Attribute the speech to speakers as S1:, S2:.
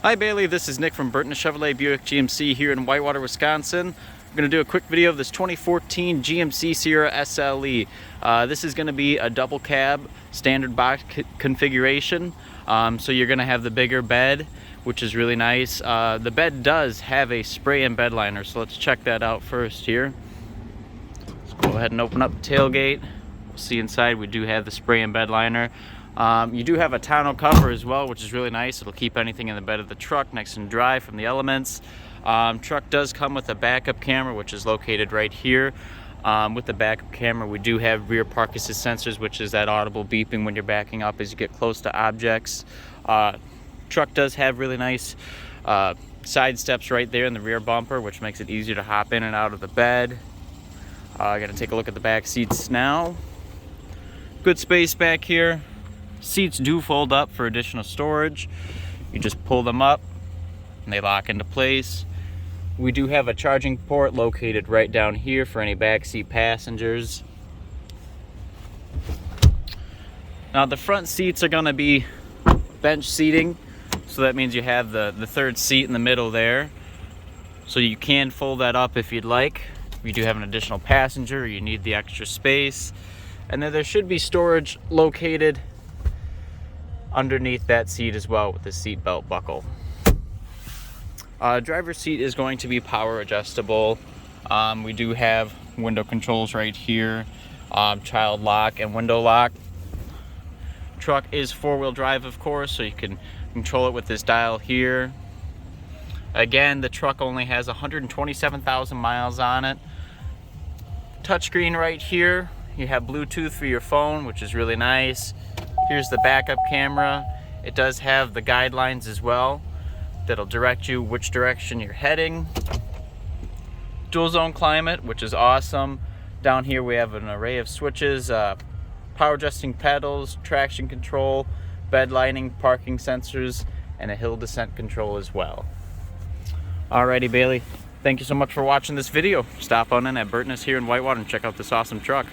S1: Hi Bailey, this is Nick from Burton Chevrolet Buick GMC here in Whitewater, Wisconsin. I'm going to do a quick video of this 2014 GMC Sierra SLE. This is going to be a double cab standard box configuration. So you're going to have the bigger bed, which is really nice. The bed does have a spray-in bed liner, so let's check that out first here. Let's go ahead and open up the tailgate. We'll see inside we do have the spray-in bed liner. You do have a tonneau cover as well, which is really nice. It'll keep anything in the bed of the truck nice and dry from the elements. Truck does come with a backup camera, which is located right here. With the backup camera, we do have rear park assist sensors, which is that audible beeping when you're backing up as you get close to objects. Truck does have really nice side steps right there in the rear bumper, which makes it easier to hop in and out of the bed. Gonna take a look at the back seats now. Good space back here. Seats do fold up for additional storage. You just pull them up and they lock into place. We do have a charging port located right down here for any backseat passengers. Now the front seats are going to be bench seating, so that means you have the third seat in the middle there. So you can fold that up if you'd like. If you do have an additional passenger, you need the extra space. And then there should be storage located underneath that seat as well with the seat belt buckle. Driver's seat is going to be power adjustable. We do have window controls right here, child lock and window lock. Truck is four-wheel drive, of course, so you can control it with this dial here. Again, the truck only has 127,000 miles on it. Touchscreen right here. You have Bluetooth for your phone, which is really nice. Here's the backup camera. It does have the guidelines as well that'll direct you which direction you're heading. Dual zone climate, which is awesome. Down here we have an array of switches, power adjusting pedals, traction control, bed lighting, parking sensors, and a hill descent control as well. Alrighty Bailey, thank you so much for watching this video. Stop on in at Burton's here in Whitewater and check out this awesome truck.